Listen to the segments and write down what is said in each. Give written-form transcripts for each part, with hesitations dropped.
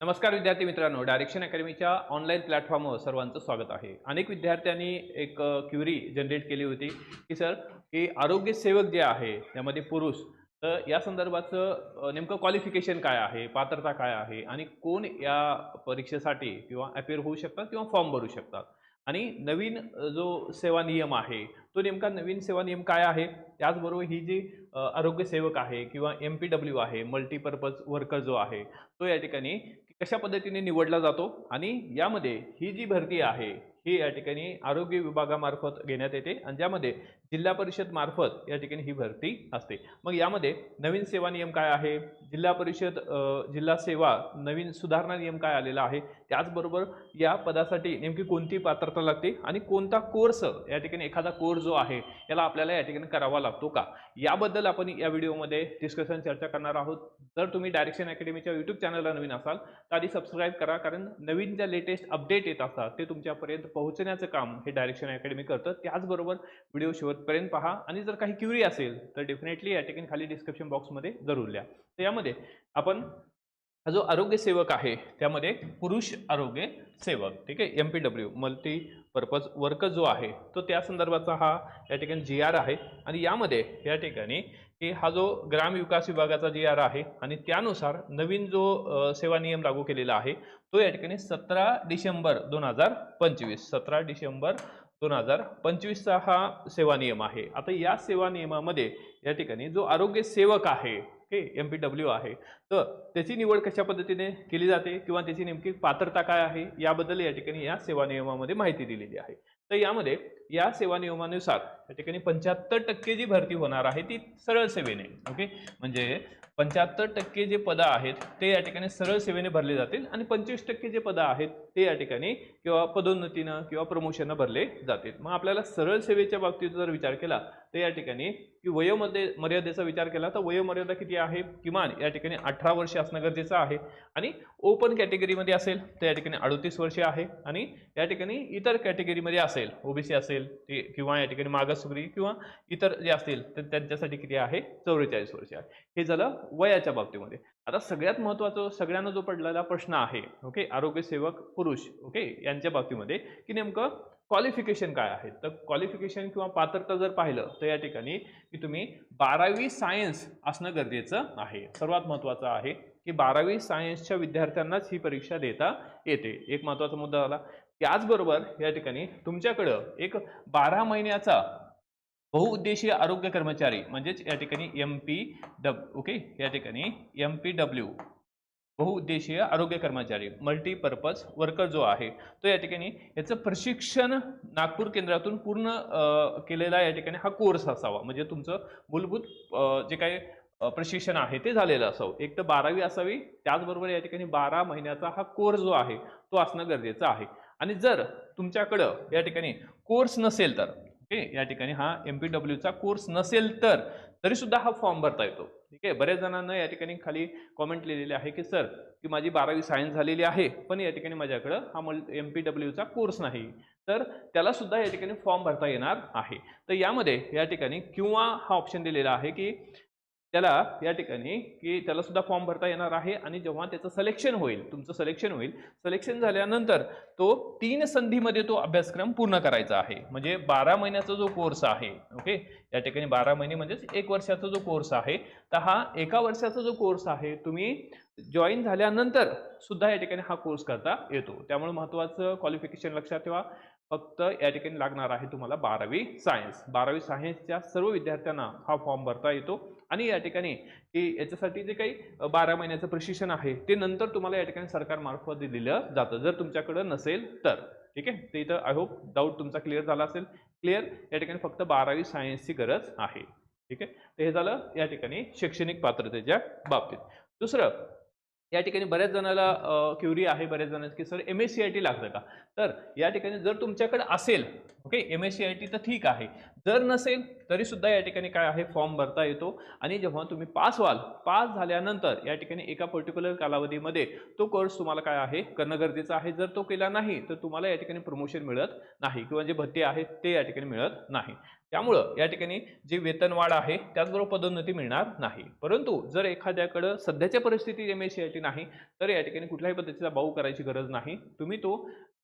नमस्कार विद्यार्थी मित्रांनो, डायरेक्शन अकॅडमीच्या ऑनलाईन प्लॅटफॉर्मवर सर्वांचं स्वागत आहे. अनेक विद्यार्थ्यांनी एक क्वेरी जनरेट केली होती की सर, की आरोग्य सेवक जे आहे त्यामध्ये पुरुष, तर या संदर्भाचं नेमकं क्वालिफिकेशन काय आहे, पात्रता काय आहे आणि कोण या परीक्षेसाठी किंवा अपिअर होऊ शकतात किंवा फॉर्म भरू शकतात आणि नवीन जो सेवा नियम आहे तो नेमका नवीन सेवा नियम काय आहे. त्याचबरोबर ही जी आरोग्य सेवक आहे किंवा MPW आहे, मल्टीपर्पज वर्कर जो आहे, तो या ठिकाणी कशा पद्धतीने निवडला जातो आणि यामध्ये ही जी भरती आहे ही या ठिकाणी आरोग्य विभागामार्फत घेण्यात येते आणि ज्यामध्ये जिल्हा परिषद मार्फत या ठिकाणी ही भरती असते. मग यामध्ये नवीन सेवा नियम काय आहे, जिल्हा परिषद जिल्हा सेवा नवीन सुधारणा नियम काय आलेला आहे, त्याचबरोबर या पदासाठी नेमकी कोणती पात्रता लागते आणि कोणता कोर्स या ठिकाणी एखादा कोर्स जो आहे याला आपल्याला या ठिकाणी करावा लागतो का, याबद्दल आपण या व्हिडिओमध्ये डिस्कशन चर्चा करणार आहोत. जर तुम्ही डायरेक्शन अकॅडमीच्या यूट्यूब चॅनलला नवीन असाल तर आधी सबस्क्राईब करा, कारण नवीन ज्या लेटेस्ट अपडेट येत असतात ते तुमच्यापर्यंत पोहोचण्याचं काम हे डायरेक्शन अकॅडमी करतं. त्याचबरोबर व्हिडिओ शेवटपर्यंत पहा आणि जर काही क्युरी असेल तर डेफिनेटली या ठिकाणी खाली डिस्क्रिप्शन बॉक्समध्ये जरूर लिहा. तर यामध्ये आपण हा जो आरोग्य सेवक आहे त्यामध्ये पुरुष आरोग्य सेवक, ठीक आहे, MPW मल्टीपर्पज वर्कर जो आहे तो त्या संदर्भाचा हा या ठिकाणी GR आहे आणि यामध्ये या ठिकाणी की हा जो ग्रामविकास विभागाचा GR आहे आणि त्यानुसार नवीन जो सेवा नियम लागू केलेला आहे तो या ठिकाणी 17 डिसेंबर 2025 चा हा सेवा नियम आहे. आता या सेवा नियमामध्ये या ठिकाणी जो आरोग्य सेवक आहे MPW आहे तर त्याची निवड कशा पद्धतीने केली जाते किंवा त्याची नेमकी पात्रता काय आहे याबद्दल या ठिकाणी या सेवा नियमामध्ये माहिती दिलेली आहे. तर यामध्ये या सेवा नियमानुसार या ठिकाणी 75% जी भरती होणार आहे ती सरळ सेवेने, ओके, म्हणजे 75% जे पदं आहेत ते या ठिकाणी सरळ सेवेने भरले जातील आणि 25% जे पदं आहेत ते या ठिकाणी किंवा पदोन्नतीनं किंवा प्रमोशननं भरले जातील. मग आपल्याला सरळ सेवेच्या बाबतीत जर विचार केला तर या ठिकाणी की मर्यादेचा विचार केला तर वयोमर्यादा किती आहे, किमान या ठिकाणी 18 वर्ष असणं गरजेचं आहे आणि ओपन कॅटेगरीमध्ये असेल तर या ठिकाणी 38 वर्षे आहे आणि या ठिकाणी इतर कॅटेगरीमध्ये असेल, OBC असेल ते किंवा या ठिकाणी मागासवर्गीय किंवा इतर जे असतील तर त्यांच्यासाठी किती आहे, 44 वर्षे आहे. हे झालं वयाच्या बाबतीमध्ये. आता सगळ्यात महत्त्वाचं सगळ्यांना जो पडलेला प्रश्न आहे, ओके, आरोग्य सेवक पुरुष, ओके, यांच्या बाबतीमध्ये की नेमकं क्वालिफिकेशन काय आहे. तर क्वालिफिकेशन किंवा पात्रता जर पाहिलं तर या ठिकाणी की तुम्ही 12वी सायन्स असणं गरजेचं आहे. सर्वात महत्त्वाचं आहे की 12वी सायन्सच्या विद्यार्थ्यांनाच ही परीक्षा देता येते. एक महत्त्वाचा मुद्दा आला. त्याचबरोबर या ठिकाणी तुमच्याकडं एक 12 महिन्याचा बहुउद्देशीय आरोग्य कर्मचारी म्हणजेच या ठिकाणी ओके, या ठिकाणी MPW बहुउद्देशीय आरोग्य कर्मचारी मल्टीपर्पज वर्कर जो आहे तो या ठिकाणी याचं प्रशिक्षण नागपूर केंद्रातून पूर्ण केलेला या ठिकाणी हा कोर्स असावा. म्हणजे तुमचं मूलभूत जे काही प्रशिक्षण आहे ते झालेलं असावं. एक तर 12वी असावी, त्याचबरोबर या ठिकाणी 12 महिन्याचा हा कोर्स जो आहे तो असणं गरजेचं आहे. आणि जर तुमच्याकडं या ठिकाणी कोर्स नसेल तर, ओके, या ठिकाणी हा MPW चा कोर्स नसेल तर तरी सुद्धा हा फॉर्म भरता येतो. ठीक आहे. बऱ्याच जणांना या ठिकाणी खाली कॉमेंट लिहिलेले आहे की सर, की माझी 12वी सायन्स झालेली आहे पण या ठिकाणी माझ्याकडं हा MPW चा कोर्स नाही, तर त्याला सुद्धा या ठिकाणी फॉर्म भरता येणार आहे. तर यामध्ये या ठिकाणी किंवा हा ऑप्शन दिलेला आहे की त्याला या ठिकाणी की त्याला सुद्धा फॉर्म भरता येणार आहे आणि जेव्हा त्याचं सिलेक्शन होईल, तुमचं सिलेक्शन होईल, सिलेक्शन झाल्यानंतर तो 3 संधीमध्ये तो अभ्यासक्रम पूर्ण करायचा आहे. म्हणजे 12 महिन्याचा जो कोर्स आहे, ओके, या ठिकाणी 12 महिने म्हणजेच 1 वर्षाचा जो कोर्स आहे, तर हा 1 वर्षाचा जो कोर्स आहे तुम्ही जॉईन झाल्यानंतर सुद्धा या ठिकाणी हा कोर्स करता येतो. त्यामुळे महत्त्वाचं क्वालिफिकेशन लक्षात ठेवा. फक्त या ठिकाणी लागणार आहे तुम्हाला 12वी सायन्स. 12वी सायन्सच्या सर्व विद्यार्थ्यांना हा फॉर्म भरता येतो आणि या ठिकाणी की याच्यासाठी जे काही 12 महिन्याचं प्रशिक्षण आहे ते नंतर तुम्हाला या ठिकाणी सरकारमार्फत दिलं जातं, जर तुमच्याकडे नसेल तर. ठीक आहे. ते इथं आय होप डाऊट तुमचा क्लिअर झाला असेल. क्लिअर, या ठिकाणी फक्त 12वी सायन्सची गरज आहे. ठीक आहे. तर हे झालं या ठिकाणी शैक्षणिक पात्रतेच्या बाबतीत. दुसरं, या ठिकाणी बऱ्याच जणाला क्युरी आहे बऱ्याच जणांची की सर MSCIT लागतं का. तर या ठिकाणी जर तुमच्याकडे असेल, ओके, MSCIT तर ठीक आहे, जर नसेल तरी सुद्धा या ठिकाणी काय आहे, फॉर्म भरता येतो आणि जेव्हा तुम्ही पास व्हाल, पास झाल्यानंतर या ठिकाणी एका पर्टिक्युलर कालावधीमध्ये तो कोर्स तुम्हाला काय आहे, करणं गरजेचं आहे. जर तो केला नाही तर तुम्हाला या ठिकाणी प्रमोशन मिळत नाही किंवा जे भत्ते आहेत ते या ठिकाणी मिळत नाही. त्यामुळं या ठिकाणी जी वेतनवाढ आहे त्याचबरोबर पदोन्नती मिळणार नाही. परंतु जर एखाद्याकडं सध्याच्या परिस्थितीत MSCIT नाही तर या ठिकाणी कुठल्याही पद्धतीचा बाऊ करायची गरज नाही. तुम्ही तो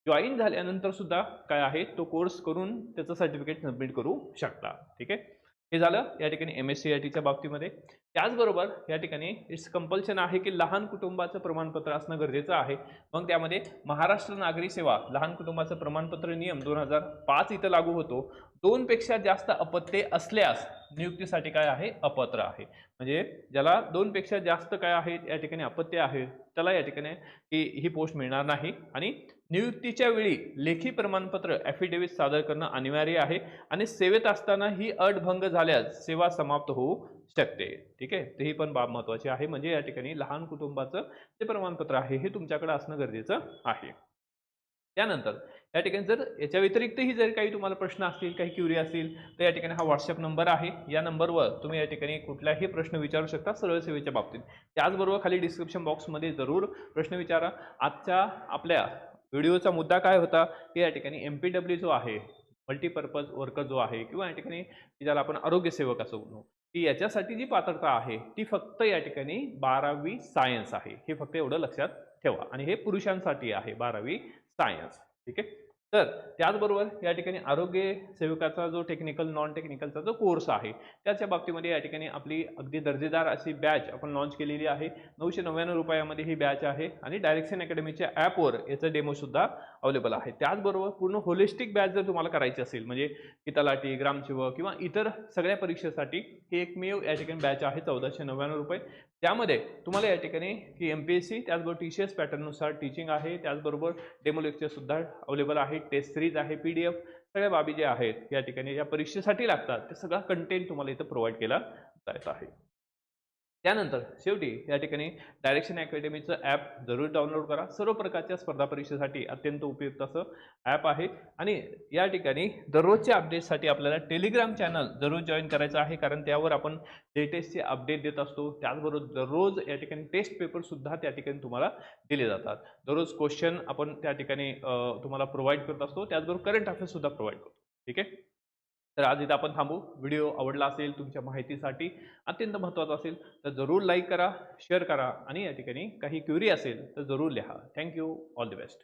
जॉईन झाल्यानंतर सुद्धा काय आहे तो कोर्स करून त्याचं सर्टिफिकेट सबमिट करू शकता. ठीक आहे, हे झालं या ठिकाणी MSCITच्या बाबतीमध्ये. त्याचबरोबर या ठिकाणी इट्स कंपल्शन आहे की लहान कुटुंबाचं प्रमाणपत्र असणं गरजेचं आहे. मग त्यामध्ये महाराष्ट्र नागरी सेवा लहान कुटुंबाचं प्रमाणपत्र नियम 2005 इथं लागू होतो. 2 पेक्षा जास्त अपत्ये असल्यास नियुक्तीसाठी काय आहे अपात्र आहे. म्हणजे ज्याला 2 पेक्षा जास्त काय आहेत या ठिकाणी अपत्य आहे त्याला या ठिकाणी ही पोस्ट मिळणार नाही. आणि नियुक्तीच्या वेळी लेखी प्रमाणपत्र ॲफिडेव्हिट सादर करणं अनिवार्य आहे आणि सेवेत असताना ही अट भंग झाल्यास सेवा समाप्त होऊ शकते. ठीक आहे, तर ही पण बाब महत्त्वाची आहे. म्हणजे या ठिकाणी लहान कुटुंबाचं जे प्रमाणपत्र आहे हे तुमच्याकडे असणं गरजेचं आहे. त्यानंतर या ठिकाणी जर याच्या व्यतिरिक्तही जर काही तुम्हाला प्रश्न असतील, काही क्युरी असतील तर या ठिकाणी हा व्हॉट्सअप नंबर आहे. या नंबरवर तुम्ही या ठिकाणी कुठलाही प्रश्न विचारू शकता सरळ सेवेच्या बाबतीत. त्याचबरोबर खाली डिस्क्रिप्शन बॉक्समध्ये जरूर प्रश्न विचारा. आजच्या आपल्या व्हिडिओचा मुद्दा काय होता की या ठिकाणी MPW जो आहे मल्टीपर्पज वर्कर जो आहे किंवा या ठिकाणी ज्याला आपण आरोग्य सेवक असं म्हणू की याच्यासाठी जी पात्रता आहे ती फक्त या ठिकाणी 12वी सायन्स आहे. हे फक्त एवढं लक्षात ठेवा आणि हे पुरुषांसाठी आहे 12वी सायन्स. ठीक आहे, तर त्याचबरोबर या ठिकाणी आरोग्य सेवकाचा जो टेक्निकल नॉन टेक्निकलचा जो कोर्स आहे त्याच्या बाबतीमध्ये या ठिकाणी आपली अगदी दर्जेदार अशी बॅच आपण लॉन्च केलेली आहे. 999 रुपयामध्ये ही बॅच आहे आणि डायरेक्शन अकॅडमीच्या ॲपवर याचं डेमोसुद्धा अवेलेबल आहे. त्याचबरोबर पूर्ण होलिस्टिक बॅच जर तुम्हाला करायची असेल म्हणजे की तलाठी, ग्रामसेवक किंवा इतर सगळ्या परीक्षेसाठी ही एकमेव या ठिकाणी बॅच आहे 1499 रुपये. त्यामध्ये तुम्हाला या ठिकाणी की MPSC त्याचबरोबर TCS पॅटर्ननुसार टीचिंग आहे. त्याचबरोबर डेमो लेक्चर सुद्धा अवेलेबल आहे. टेस्ट सिरीज आहे, PDF सगळ्या बाबी ज्या आहेत या ठिकाणी या परीक्षेसाठी लागतात ते सगळा कंटेंट तुम्हाला इथं प्रोव्हाइड केला जात आहे. त्यानंतर शेवटी या ठिकाणी डायरेक्शन अकॅडमीचं ॲप जरूर डाउनलोड करा. सर्व प्रकारच्या स्पर्धा परीक्षेसाठी अत्यंत उपयुक्त असं ॲप आहे. आणि या ठिकाणी दररोजच्या अपडेटसाठी आपल्याला टेलिग्राम चॅनल जरूर जॉईन करायचं आहे कारण त्यावर आपण लेटेस्टचे अपडेट देत असतो. त्याचबरोबर दररोज या ठिकाणी टेस्ट पेपरसुद्धा त्या ठिकाणी तुम्हाला दिले जातात. दररोज क्वेश्चन आपण त्या ठिकाणी तुम्हाला प्रोव्हाइड करत असतो. त्याचबरोबर करंट अफेअर्ससुद्धा प्रोव्हाइड करतो. ठीक आहे, तर आज इथं आपण थांबू. व्हिडिओ आवडला असेल तुमच्या माहितीसाठी अत्यंत महत्त्वाचा असेल तर जरूर लाईक करा, शेअर करा आणि या ठिकाणी काही क्युरी असेल तर जरूर लिहा. Thank you, all the best.